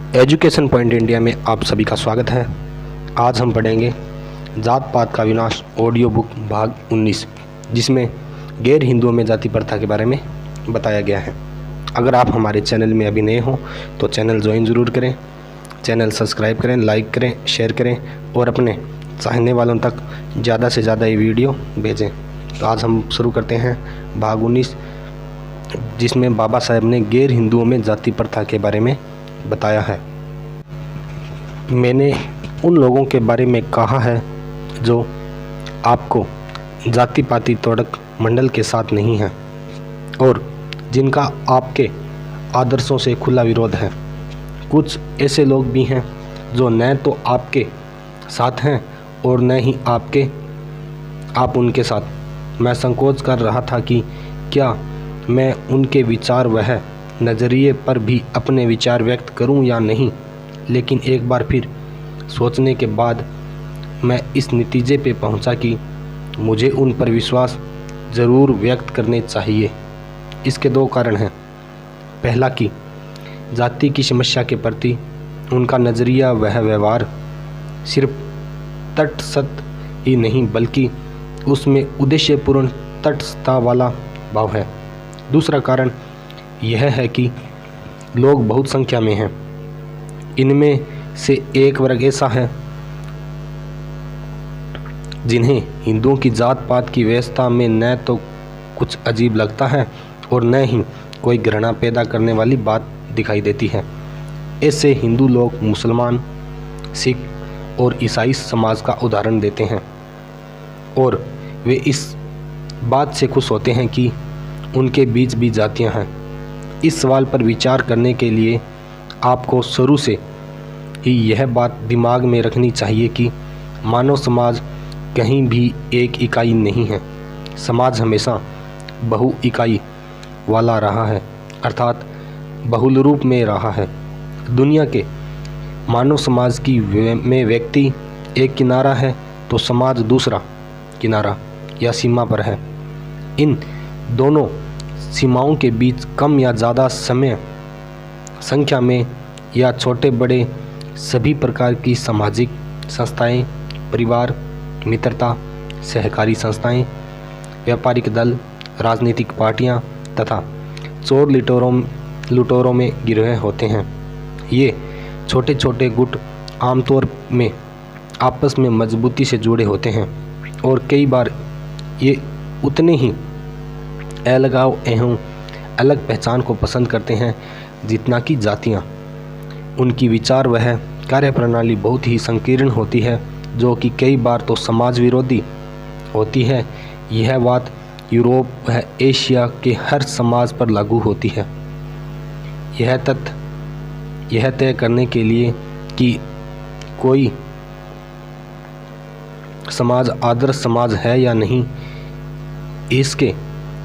Education point India में आप सभी का स्वागत है। आज हम पढ़ेंगे जात पात का विनाश ऑडियो बुक भाग 19, जिसमें गैर हिंदुओं में जाति प्रथा के बारे में बताया गया है। अगर आप हमारे चैनल में अभी नए हों तो चैनल ज्वाइन ज़रूर करें, चैनल सब्सक्राइब करें, लाइक करें, शेयर करें और अपने चाहने वालों तक ज़्यादा से ज़्यादा ये वीडियो भेजें। तो आज हम शुरू करते हैं भाग 19, जिसमें बाबा साहेब ने गैर हिंदुओं में जाति प्रथा के बारे में बताया है। मैंने उन लोगों के बारे में कहा है जो आपको जाति पाति तोड़क मंडल के साथ नहीं हैं और जिनका आपके आदर्शों से खुला विरोध है। कुछ ऐसे लोग भी हैं जो न तो आपके साथ हैं और न ही आप उनके साथ। मैं संकोच कर रहा था कि क्या मैं उनके विचार वह नज़रिए पर भी अपने विचार व्यक्त करूं या नहीं, लेकिन एक बार फिर सोचने के बाद मैं इस नतीजे पे पहुंचा कि मुझे उन पर विश्वास ज़रूर व्यक्त करने चाहिए। इसके दो कारण हैं। पहला कि जाति की समस्या के प्रति उनका नज़रिया वह व्यवहार सिर्फ तटस्थ ही नहीं बल्कि उसमें उद्देश्यपूर्ण तटस्थता वाला भाव है। दूसरा कारण यह है कि लोग बहुत संख्या में हैं। इनमें से एक वर्ग ऐसा है जिन्हें हिंदुओं की जात पात की व्यवस्था में न तो कुछ अजीब लगता है और न ही कोई घृणा पैदा करने वाली बात दिखाई देती है। ऐसे हिंदू लोग मुसलमान, सिख और ईसाई समाज का उदाहरण देते हैं और वे इस बात से खुश होते हैं कि उनके बीच भी जातियां हैं। इस सवाल पर विचार करने के लिए आपको शुरू से ही यह बात दिमाग में रखनी चाहिए कि मानव समाज कहीं भी एक इकाई नहीं है। समाज हमेशा बहु इकाई वाला रहा है, अर्थात बहुल रूप में रहा है। दुनिया के मानव समाज की में व्यक्ति एक किनारा है तो समाज दूसरा किनारा या सीमा पर है। इन दोनों सीमाओं के बीच कम या ज़्यादा समय संख्या में या छोटे बड़े सभी प्रकार की सामाजिक संस्थाएं, परिवार, मित्रता, सहकारी संस्थाएं, व्यापारिक दल, राजनीतिक पार्टियां तथा चोर लुटेरों में गिरोह होते हैं। ये छोटे छोटे गुट आमतौर में आपस में मजबूती से जुड़े होते हैं और कई बार ये उतने ही अलगाव एवं अलग पहचान को पसंद करते हैं जितना कि जातियाँ। उनकी विचार वह कार्यप्रणाली बहुत ही संकीर्ण होती है जो कि कई बार तो समाज विरोधी होती है। यह बात यूरोप व एशिया के हर समाज पर लागू होती है। यह तय करने के लिए कि कोई समाज आदर्श समाज है या नहीं, इसके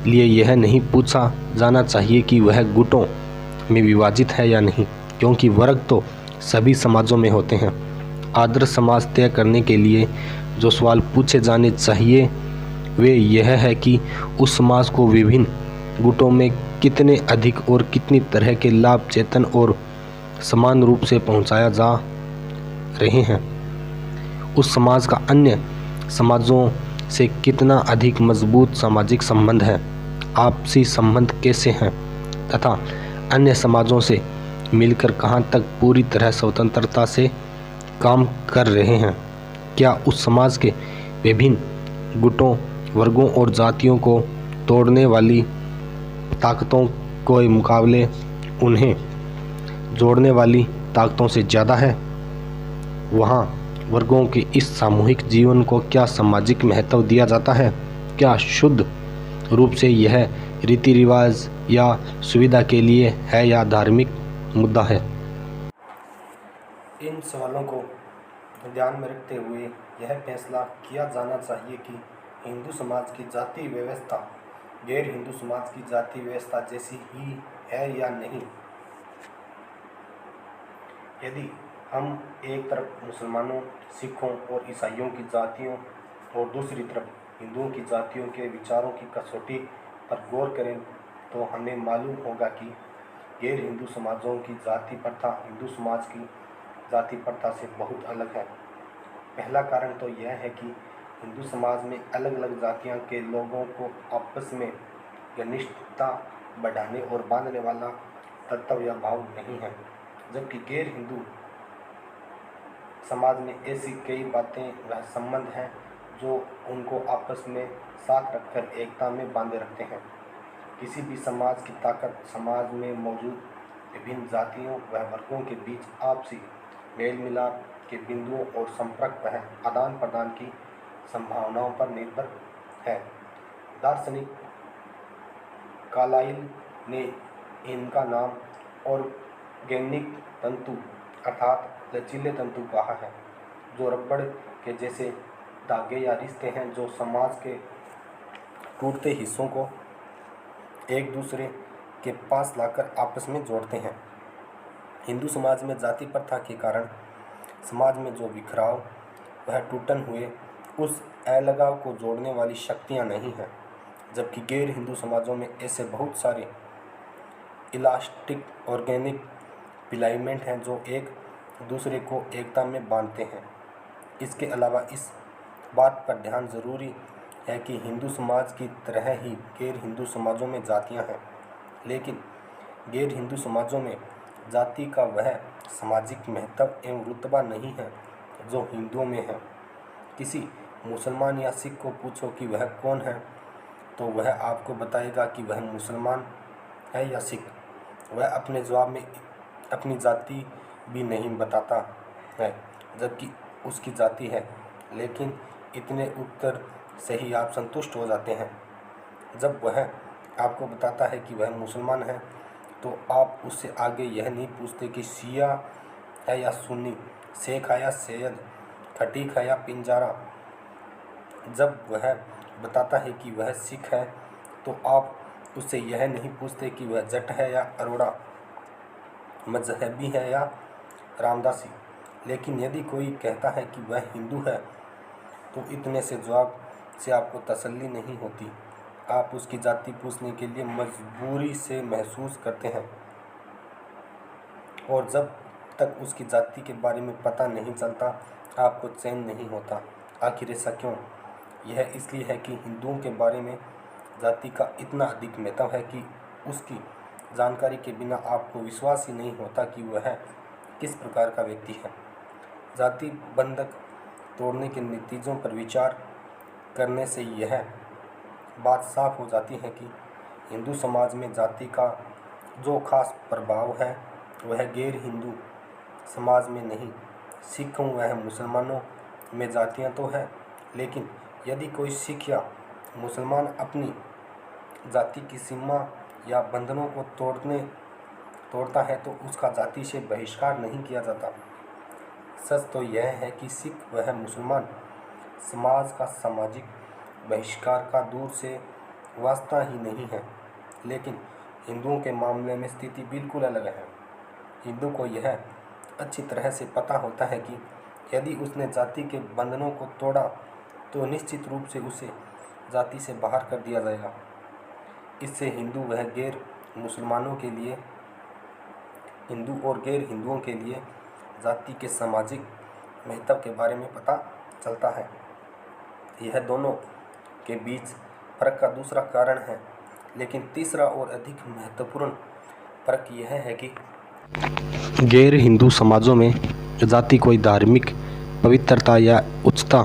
लिए यह नहीं पूछा जाना चाहिए कि वह गुटों में विभाजित है या नहीं, क्योंकि वर्ग तो सभी समाजों में होते हैं। आदर्श समाज तय करने के लिए जो सवाल पूछे जाने चाहिए वे यह है कि उस समाज को विभिन्न गुटों में कितने अधिक और कितनी तरह के लाभ चेतन और समान रूप से पहुंचाया जा रहे हैं। उस समाज का अन्य समाजों से कितना अधिक मजबूत सामाजिक संबंध है, आपसी संबंध कैसे हैं तथा अन्य समाजों से मिलकर कहां तक पूरी तरह स्वतंत्रता से काम कर रहे हैं। क्या उस समाज के विभिन्न गुटों, वर्गों और जातियों को तोड़ने वाली ताकतों के मुकाबले उन्हें जोड़ने वाली ताकतों से ज़्यादा है? वहाँ वर्गों के इस सामूहिक जीवन को क्या सामाजिक महत्व दिया जाता है? क्या शुद्ध रूप से यह रीति रिवाज या सुविधा के लिए है या धार्मिक मुद्दा है? इन सवालों को ध्यान में रखते हुए यह फैसला किया जाना चाहिए कि हिंदू समाज की जाति व्यवस्था गैर हिंदू समाज की जाति व्यवस्था जैसी ही है या नहीं। यदि हम एक तरफ मुसलमानों, सिखों और ईसाइयों की जातियों और दूसरी तरफ हिंदुओं की जातियों के विचारों की कसौटी पर गौर करें तो हमें मालूम होगा कि गैर हिंदू समाजों की जाति प्रथा हिंदू समाज की जाति प्रथा से बहुत अलग है। पहला कारण तो यह है कि हिंदू समाज में अलग अलग जातियों के लोगों को आपस में घनिष्ठता बढ़ाने और बांधने वाला तत्व या भाव नहीं है, जबकि गैर हिंदू समाज में ऐसी कई बातें व संबंध हैं जो उनको आपस में साथ रखकर एकता में बांधे रखते हैं। किसी भी समाज की ताकत समाज में मौजूद विभिन्न जातियों व वर्गों के बीच आपसी मेल मिलाप के बिंदुओं और संपर्क व आदान प्रदान की संभावनाओं पर निर्भर है। दार्शनिक कार्लाइल ने इनका नाम ऑर्गेनिक तंतु अर्थात लचीले तंतु कहा है, जो रबड़ के जैसे धागे या रिश्ते हैं जो समाज के टूटते हिस्सों को एक दूसरे के पास लाकर आपस में जोड़ते हैं। हिंदू समाज में जाति प्रथा के कारण समाज में जो बिखराव वह टूटन हुए उस अलगाव को जोड़ने वाली शक्तियां नहीं हैं, जबकि गैर हिंदू समाजों में ऐसे बहुत सारे इलास्टिक ऑर्गेनिक फिलामेंट हैं जो एक दूसरे को एकता में बांधते हैं। इसके अलावा इस बात पर ध्यान जरूरी है कि हिंदू समाज की तरह ही गैर हिंदू समाजों में जातियां हैं, लेकिन गैर हिंदू समाजों में जाति का वह सामाजिक महत्व एवं रुतबा नहीं है जो हिंदुओं में है। किसी मुसलमान या सिख को पूछो कि वह कौन है, तो वह आपको बताएगा कि वह मुसलमान है या सिख। वह अपने जवाब में अपनी जाति भी नहीं बताता है, जबकि उसकी जाति है, लेकिन इतने उत्तर से ही आप संतुष्ट हो जाते हैं। जब वह आपको बताता है कि वह मुसलमान है, तो आप उससे आगे यह नहीं पूछते कि शिया है या सुन्नी, शेख है या सैयद, खटीक है या पिंजारा। जब वह बताता है कि वह सिख है, तो आप उससे यह नहीं पूछते कि वह जट है या अरोड़ा, मजहबी है या रामदासी। लेकिन यदि कोई कहता है कि वह हिंदू है, तो इतने से जवाब से आपको तसल्ली नहीं होती। आप उसकी जाति पूछने के लिए मजबूरी से महसूस करते हैं, और जब तक उसकी जाति के बारे में पता नहीं चलता आपको चैन नहीं होता। आखिर ऐसा क्यों? यह इसलिए है कि हिंदुओं के बारे में जाति का इतना अधिक महत्व है कि उसकी जानकारी के बिना आपको विश्वास ही नहीं होता कि वह किस प्रकार का व्यक्ति है। जाति बंधक तोड़ने के नतीजों पर विचार करने से यह बात साफ हो जाती है कि हिंदू समाज में जाति का जो खास प्रभाव है वह गैर हिंदू समाज में नहीं। सिखों व मुसलमानों में जातियां तो है, लेकिन यदि कोई सिख या मुसलमान अपनी जाति की सीमा या बंधनों को तोड़ता है तो उसका जाति से बहिष्कार नहीं किया जाता। सच तो यह है कि सिख व मुसलमान समाज का सामाजिक बहिष्कार का दूर से वास्ता ही नहीं है, लेकिन हिंदुओं के मामले में स्थिति बिल्कुल अलग है। हिंदू को यह अच्छी तरह से पता होता है कि यदि उसने जाति के बंधनों को तोड़ा तो निश्चित रूप से उसे जाति से बाहर कर दिया जाएगा। इससे हिंदू व गैर मुसलमानों के लिए, हिंदू और गैर हिंदुओं के लिए जाति के सामाजिक महत्व के बारे में पता चलता है। यह दोनों के बीच फर्क का दूसरा कारण है, लेकिन तीसरा और अधिक महत्वपूर्ण फर्क यह है कि गैर हिंदू समाजों में जाति कोई धार्मिक पवित्रता या उच्चता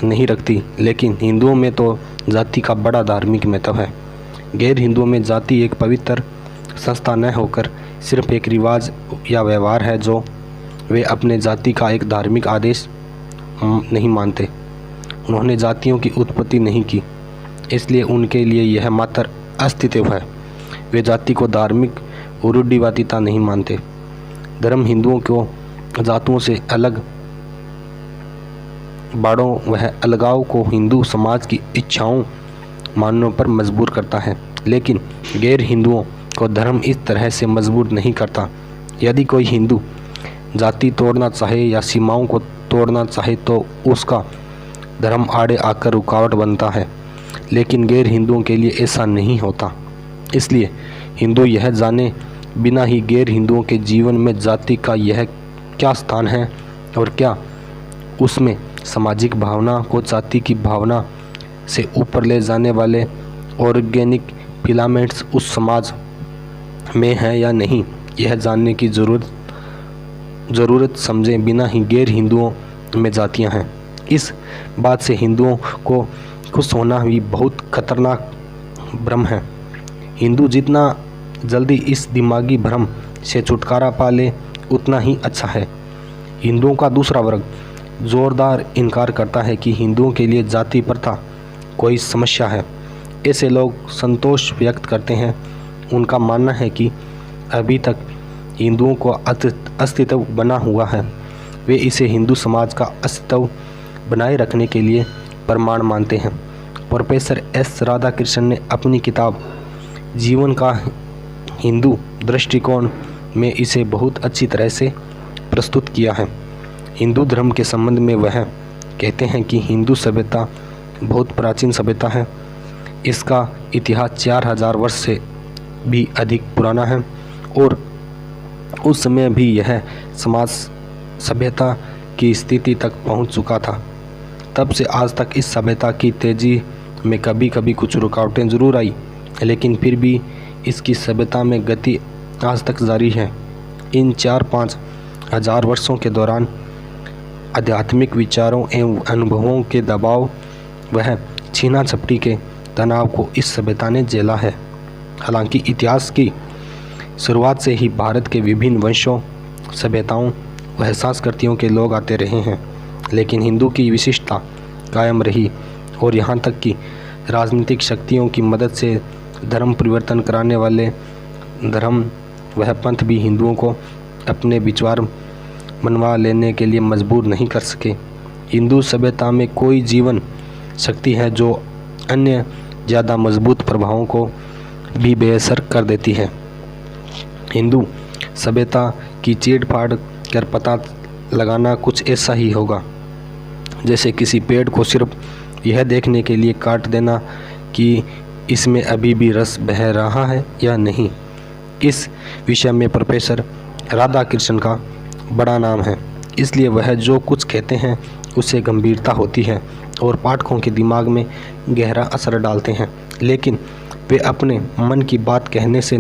नहीं रखती, लेकिन हिंदुओं में तो जाति का बड़ा धार्मिक महत्व है। गैर हिंदुओं में जाति एक पवित्र संस्था न होकर सिर्फ एक रिवाज या व्यवहार है जो वे अपने जाति का एक धार्मिक आदेश नहीं मानते। उन्होंने जातियों की उत्पत्ति नहीं की, इसलिए उनके लिए यह मात्र अस्तित्व है। वे जाति को धार्मिक और रूढ़िवादिता नहीं मानते। धर्म हिंदुओं को जातों से अलग बाड़ों वह अलगाव को हिंदू समाज की इच्छाओं मानने पर मजबूर करता है, लेकिन गैर हिंदुओं को धर्म इस तरह से मजबूर नहीं करता। यदि कोई हिंदू जाति तोड़ना चाहे या सीमाओं को तोड़ना चाहे तो उसका धर्म आड़े आकर रुकावट बनता है, लेकिन गैर हिंदुओं के लिए ऐसा नहीं होता। इसलिए हिंदू यह जाने बिना ही गैर हिंदुओं के जीवन में जाति का यह क्या स्थान है और क्या उसमें सामाजिक भावना को जाति की भावना से ऊपर ले जाने वाले ऑर्गेनिक फिलामेंट्स उस समाज में हैं या नहीं, यह जानने की ज़रूरत समझें बिना ही गैर हिंदुओं में जातियां हैं। इस बात से हिंदुओं को खुश होना भी बहुत खतरनाक भ्रम है। हिंदू जितना जल्दी इस दिमागी भ्रम से छुटकारा पा ले उतना ही अच्छा है। हिंदुओं का दूसरा वर्ग ज़ोरदार इनकार करता है कि हिंदुओं के लिए जाति प्रथा कोई समस्या है। ऐसे लोग संतोष व्यक्त करते हैं। उनका मानना है कि अभी तक हिंदुओं को अस्तित्व बना हुआ है। वे इसे हिंदू समाज का अस्तित्व बनाए रखने के लिए प्रमाण मानते हैं। प्रोफेसर एस राधाकृष्णन ने अपनी किताब जीवन का हिंदू दृष्टिकोण में इसे बहुत अच्छी तरह से प्रस्तुत किया है। हिंदू धर्म के संबंध में वह कहते हैं कि हिंदू सभ्यता बहुत प्राचीन सभ्यता है। इसका इतिहास 4000 वर्ष से भी अधिक पुराना है और उस समय भी यह समाज सभ्यता की स्थिति तक पहुंच चुका था। तब से आज तक इस सभ्यता की तेज़ी में कभी कभी कुछ रुकावटें ज़रूर आई, लेकिन फिर भी इसकी सभ्यता में गति आज तक जारी है। इन 4-5 हज़ार वर्षों के दौरान आध्यात्मिक विचारों एवं अनुभवों के दबाव वह छीना झपटी के तनाव को इस सभ्यता ने झेला है। हालांकि इतिहास की शुरुआत से ही भारत के विभिन्न वंशों, सभ्यताओं व संस्कृतियों के लोग आते रहे हैं, लेकिन हिंदू की विशिष्टता कायम रही और यहाँ तक कि राजनीतिक शक्तियों की मदद से धर्म परिवर्तन कराने वाले धर्म वह पंथ भी हिंदुओं को अपने विचार मनवा लेने के लिए मजबूर नहीं कर सके। हिंदू सभ्यता में कोई जीवन शक्ति है जो अन्य ज़्यादा मजबूत प्रभावों को भी बेअसर कर देती है। हिंदू सभ्यता की चीड़ फाड़ कर पता लगाना कुछ ऐसा ही होगा जैसे किसी पेड़ को सिर्फ यह देखने के लिए काट देना कि इसमें अभी भी रस बह रहा है या नहीं। इस विषय में प्रोफेसर राधाकृष्णन का बड़ा नाम है, इसलिए वह जो कुछ कहते हैं उससे गंभीरता होती है और पाठकों के दिमाग में गहरा असर डालते हैं। लेकिन वे अपने मन की बात कहने से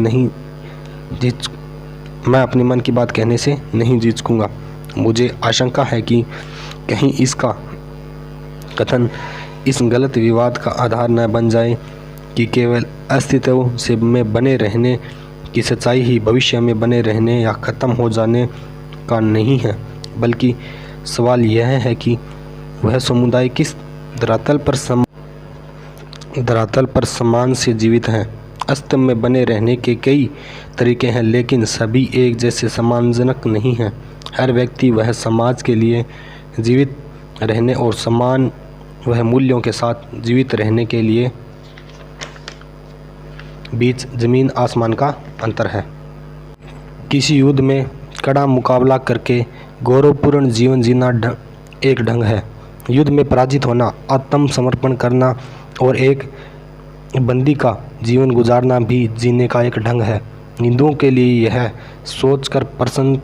नहीं झिझकूंगा। मुझे आशंका है कि कहीं इसका कथन इस गलत विवाद का आधार न बन जाए कि केवल अस्तित्व से में बने रहने की सच्चाई ही भविष्य में बने रहने या ख़त्म हो जाने का नहीं है, बल्कि सवाल यह है कि वह समुदाय किस धरातल पर समान से जीवित हैं। अस्तित्व में बने रहने के कई तरीके हैं, लेकिन सभी एक जैसे सम्मानजनक नहीं हैं। हर व्यक्ति वह समाज के लिए जीवित रहने और समान वह मूल्यों के साथ जीवित रहने के लिए बीच ज़मीन आसमान का अंतर है। किसी युद्ध में कड़ा मुकाबला करके गौरवपूर्ण जीवन जीना एक ढंग है। युद्ध में पराजित होना, आत्मसमर्पण करना और एक बंदी का जीवन गुजारना भी जीने का एक ढंग है। हिंदुओं के लिए यह सोचकर प्रसन्न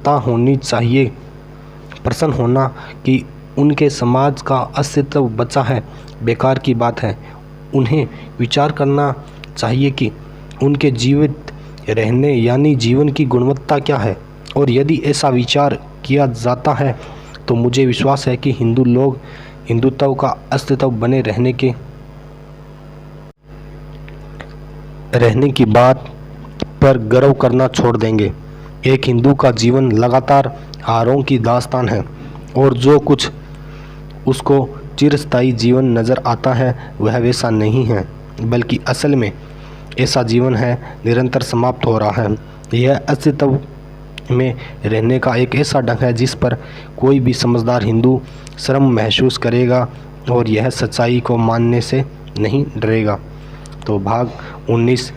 होना कि उनके समाज का अस्तित्व बचा है बेकार की बात है। उन्हें विचार करना चाहिए कि उनके जीवित रहने यानी जीवन की गुणवत्ता क्या है, और यदि ऐसा विचार किया जाता है तो मुझे विश्वास है कि हिंदू लोग हिंदुत्व का अस्तित्व बने रहने की बात पर गर्व करना छोड़ देंगे। एक हिंदू का जीवन लगातार हारों की दास्तान है और जो कुछ उसको चिरस्थायी जीवन नज़र आता है वह वैसा नहीं है, बल्कि असल में ऐसा जीवन है निरंतर समाप्त हो रहा है। यह अस्तित्व में रहने का एक ऐसा ढंग है जिस पर कोई भी समझदार हिंदू शर्म महसूस करेगा और यह सच्चाई को मानने से नहीं डरेगा। तो भाग 19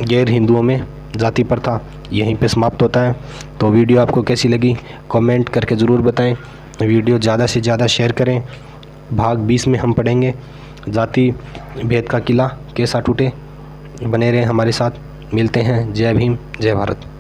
गैर हिंदुओं में जाति प्रथा यहीं पे समाप्त होता है। तो वीडियो आपको कैसी लगी कमेंट करके ज़रूर बताएं। वीडियो ज़्यादा से ज़्यादा शेयर करें। भाग 20 में हम पढ़ेंगे जाति भेद का किला कैसा टूटे। बने रहें हमारे साथ। मिलते हैं। जय भीम, जय भारत।